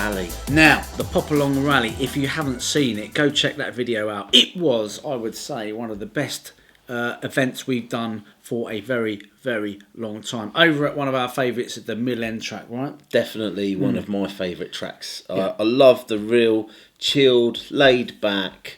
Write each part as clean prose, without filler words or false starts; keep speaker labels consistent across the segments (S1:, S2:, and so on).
S1: Rally.
S2: Now, the Popalong Rally, if you haven't seen it, go check that video out. It was, I would say, one of the best events we've done for a very, very long time. Over at one of our favourites at the Mill End track, right?
S1: Definitely one of my favourite tracks.
S2: Yeah.
S1: I love the real chilled, laid back,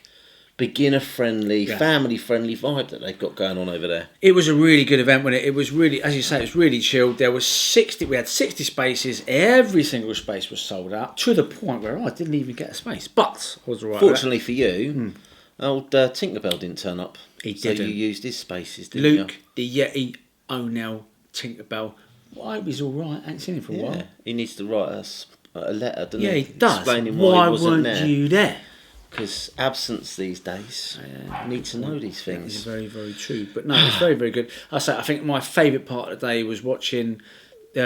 S1: beginner friendly, family friendly vibe that they've got going on over there.
S2: It was a really good event, wasn't it? It was really, as you say, it was really chilled. There was 60, we had 60 spaces. Every single space was sold out to the point where I didn't even get a space. But I was all right.
S1: Fortunately for you, old Tinkerbell didn't turn up.
S2: He
S1: so
S2: didn't.
S1: You used his spaces, didn't
S2: Luke, the Yeti, O'Neill, Tinkerbell. Well, I hope he's all right. I ain't seen him for a while.
S1: He needs to write us a letter, doesn't he?
S2: Yeah, he does.
S1: Explaining
S2: why
S1: he wasn't
S2: weren't you there?
S1: Because absence these days, need to know these things.
S2: It's very, very true. But no, it's very, very good. I think my favourite part of the day was watching we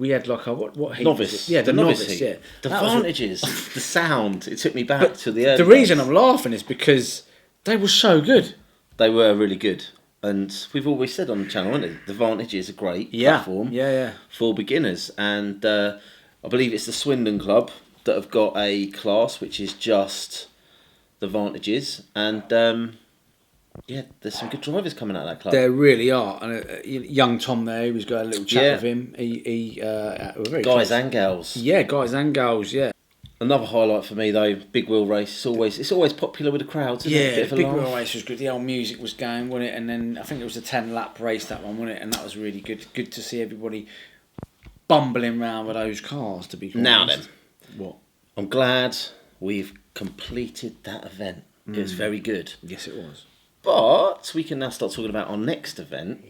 S2: had like a what heat
S1: novice.
S2: Was it? Yeah, the novice heat. Yeah,
S1: the Vantages, the sound. It took me back to the early
S2: The reason
S1: days.
S2: I'm laughing is because they were so good.
S1: They were really good. And we've always said on the channel, haven't we? The Vantage is a great platform for beginners. And I believe it's the Swindon Club that have got a class which is just the Vantages. And there's some good drivers coming out of that club.
S2: There really are. And young Tom there, he was got a little chat with him. He were very
S1: guys
S2: close.
S1: and gals.
S2: Yeah, guys and girls, yeah.
S1: Another highlight for me though, big wheel race. It's always popular with the crowds. Isn't it?
S2: The big wheel race was good. The old music was going, wasn't it? And then I think it was a 10-lap race, that one, wasn't it? And that was really good. Good to see everybody bumbling around with those cars. To be
S1: now
S2: honest.
S1: then,
S2: What?
S1: I'm glad we've completed that event. It was very good.
S2: Yes, it was.
S1: But we can now start talking about our next event,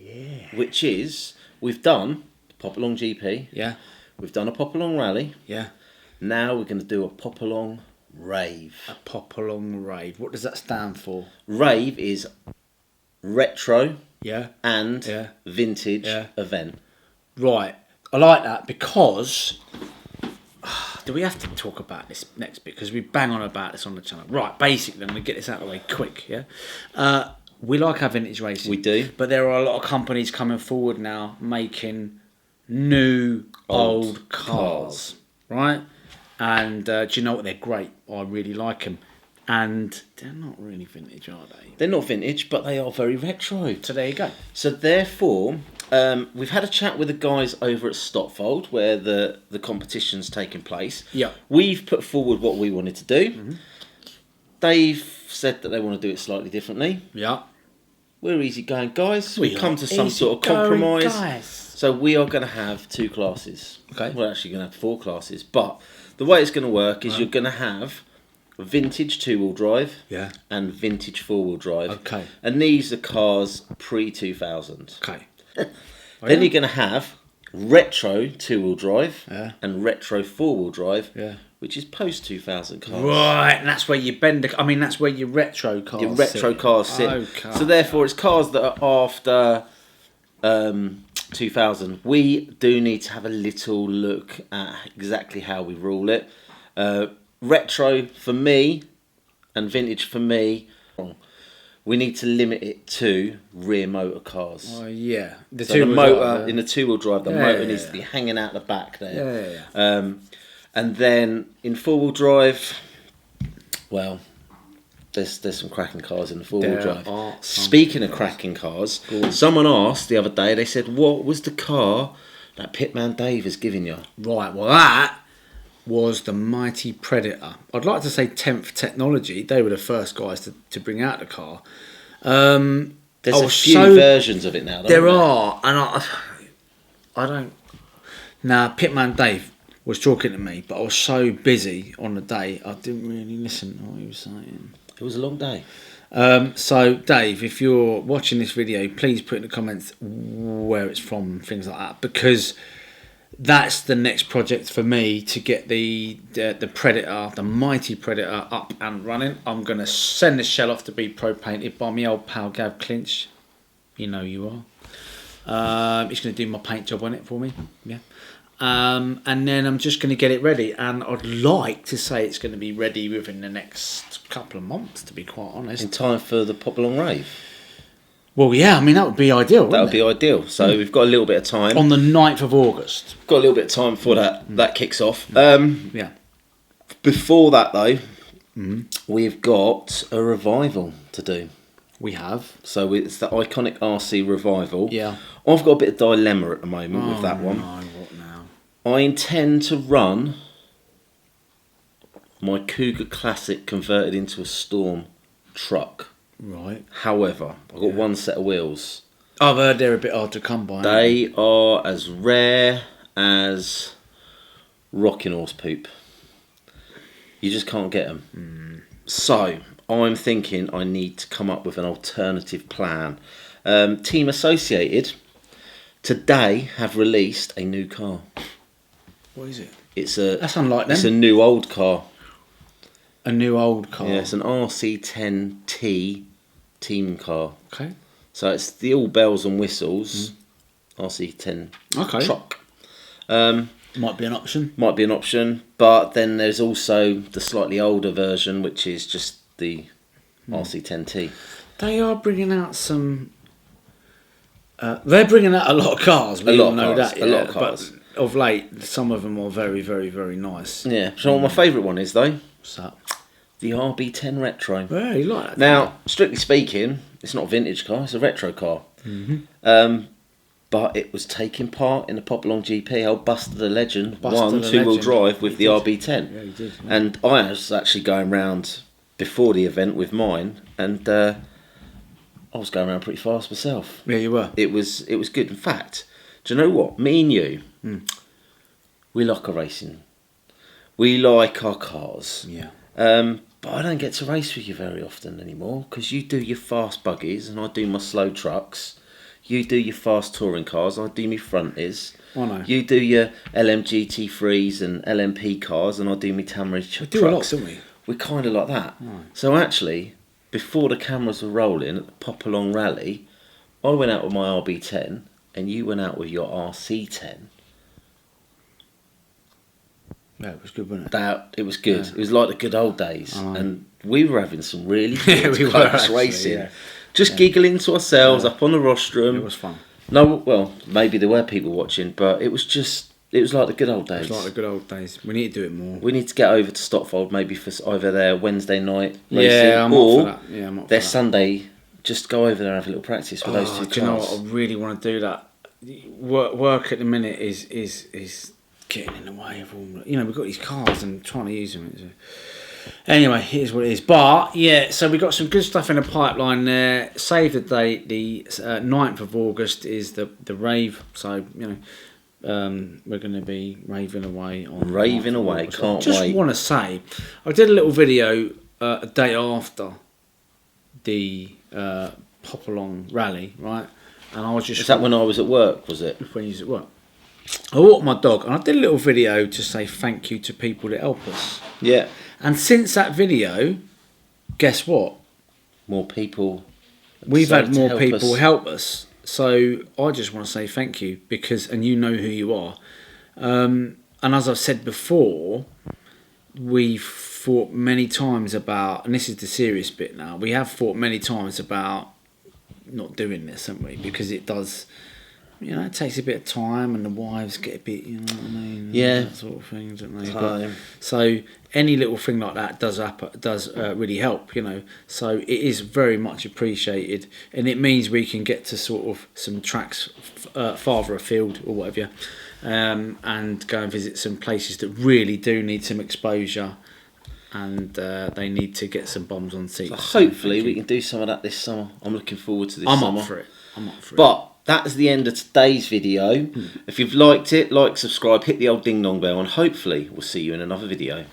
S1: which is we've done Popalong GP.
S2: Yeah.
S1: We've done a Popalong Rally.
S2: Yeah.
S1: Now we're going to do a Popalong Rave.
S2: A Popalong Rave. What does that stand for?
S1: Rave is retro and vintage event.
S2: Right. I like that because... do we have to talk about this next bit? Because we bang on about this on the channel. Right, basically, I'm going to get this out of the way quick, yeah? We like our vintage racing.
S1: We do.
S2: But there are a lot of companies coming forward now making new old cars. Right? And do you know what? They're great. I really like them. And they're not really vintage, are they?
S1: They're not vintage, but they are very retro.
S2: So there you go.
S1: So therefore, we've had a chat with the guys over at Stotfold, where the competition's taking place.
S2: Yeah.
S1: We've put forward what we wanted to do. They've said that they want to do it slightly differently.
S2: Yeah.
S1: We're easy going guys. We've come to some sort of compromise.
S2: Guys.
S1: So we are going to have 2 classes.
S2: Okay.
S1: We're actually going to have 4 classes. But the way it's going to work is you're going to have vintage 2-wheel drive and vintage 4-wheel drive.
S2: Okay.
S1: And these are cars pre-2000.
S2: Okay.
S1: Then you're going to have retro 2-wheel drive and retro 4-wheel drive, which is post-2000 cars.
S2: Right, and that's where you bend that's where your retro cars
S1: Your retro cars sit.
S2: Okay.
S1: So therefore, it's cars that are after 2000. We do need to have a little look at exactly how we rule it. Retro for me and vintage for me, we need to limit it to rear motor cars.
S2: Oh yeah,
S1: The motor in the 2-wheel drive, the motor needs to be hanging out the back there. And then in 4-wheel drive, well, there's some cracking cars in the 4-wheel drive. Speaking of cracking cars, someone asked the other day. They said, "What was the car that Pitman Dave has given you?"
S2: Right, well that was the mighty Predator. I'd like to say 10th Technology. They were the first guys to bring out the car.
S1: There's a few versions of it now.
S2: There are, and I don't. Now, Pitman Dave was talking to me, but I was so busy on the day I didn't really listen to what he was saying.
S1: It was a long day.
S2: So, Dave, if you're watching this video, please put in the comments where it's from, things like that, because that's the next project for me to get the Predator, the mighty Predator, up and running. I'm going to send the shell off to be pro-painted by my old pal Gav Clinch. You know you are. He's going to do my paint job on it for me. Yeah. And then I'm just going to get it ready. And I'd like to say it's going to be ready within the next couple of months, to be quite honest.
S1: In time for the Popalong Rave.
S2: Well, yeah, I mean, that would be ideal,
S1: That would
S2: wouldn't
S1: be ideal. So we've got a little bit of time.
S2: On the 9th of August.
S1: Got a little bit of time before that kicks off.
S2: Yeah.
S1: Before that, though, we've got a revival to do.
S2: We have.
S1: So it's the iconic RC revival.
S2: Yeah.
S1: I've got a bit of dilemma at the moment with that one.
S2: No, what now?
S1: I intend to run my Cougar Classic converted into a Storm truck.
S2: Right.
S1: However, I've got one set of wheels.
S2: I've heard they're a bit hard to come by.
S1: They are as rare as rocking horse poop. You just can't get them. So, I'm thinking I need to come up with an alternative plan. Team Associated today have released a new car.
S2: What is it?
S1: That's
S2: unlike them.
S1: It's a new old car.
S2: A new old car.
S1: Yeah, it's an RC10T team car.
S2: Okay.
S1: So it's the all bells and whistles RC10 truck.
S2: Might be an option.
S1: But then there's also the slightly older version, which is just the RC10T.
S2: They are bringing out some. They're bringing out a lot of cars.
S1: A lot of cars.
S2: But of late, some of them are very, very, very nice.
S1: Yeah. So my favourite one is though.
S2: What's that?
S1: The RB10 Retro.
S2: Yeah, you like that?
S1: Now, strictly speaking, it's not a vintage car; it's a retro car. But it was taking part in the Popalong GP. Old Buster the Legend won two-wheel drive with the RB10.
S2: Yeah, he did. Yeah.
S1: And I was actually going round before the event with mine, and I was going around pretty fast myself.
S2: Yeah, you were.
S1: It was good. In fact, do you know what? Me and you, we like our racing. We like our cars.
S2: Yeah.
S1: But I don't get to race with you very often anymore because you do your fast buggies and I do my slow trucks. You do your fast touring cars, I do my fronties.
S2: I know.
S1: You do your LMGT3s and LMP cars and I do my Tamarind trucks.
S2: We do a lot, don't we?
S1: We're kind of like that.
S2: Right.
S1: So actually, before the cameras were rolling at the Popalong Rally, I went out with my RB10 and you went out with your RC10.
S2: Yeah, it was good, wasn't it?
S1: It was good.
S2: Yeah.
S1: It was like the good old days. And we were having some really good
S2: we were
S1: close
S2: actually,
S1: racing.
S2: yeah.
S1: Just giggling to ourselves up on the rostrum.
S2: It was fun.
S1: No, well, maybe there were people watching, but it was like the good old days.
S2: It was like the good old days. We need to do it more.
S1: We need to get over to Stotfold maybe for either their Wednesday night racing
S2: Yeah, I'm
S1: or
S2: up for that. Yeah, I'm up for
S1: their
S2: that.
S1: Sunday. Just go over there and have a little practice with those two cars.
S2: Do you know what? I really want to do that. Work at the minute is getting in the way of all. You know, we've got these cars and trying to use them. Anyway, here's what it is. But yeah, so we've got some good stuff in the pipeline there. Save the date. The 9th of August is the Rave. So you know, we're going to be raving away on.
S1: Raving away, can't wait.
S2: Just want to say, I did a little video a day after the Popalong Rally, right? And I was just.
S1: Is that when I was at work? Was it?
S2: When you was at work. I walked my dog and I did a little video to say thank you to people that help us.
S1: Yeah.
S2: And since that video, guess what?
S1: More people.
S2: We've had more people help us. So I just want to say thank you because, and you know who you are. And as I've said before, we've thought many times about, and this is the serious bit now, we have thought many times about not doing this, haven't we? Because it does, you know, it takes a bit of time and the wives get a bit, you know what I mean?
S1: Yeah.
S2: That sort of thing, don't they?
S1: Time.
S2: So any little thing like that does really help, you know. So it is very much appreciated, and it means we can get to sort of some tracks farther afield or whatever, and go and visit some places that really do need some exposure, and they need to get some bombs on seats.
S1: So hopefully we can do some of that this summer. I'm looking forward to this summer.
S2: I'm up for it.
S1: But that's the end of today's video. If you've liked it, like, subscribe, hit the old ding dong bell, and hopefully we'll see you in another video.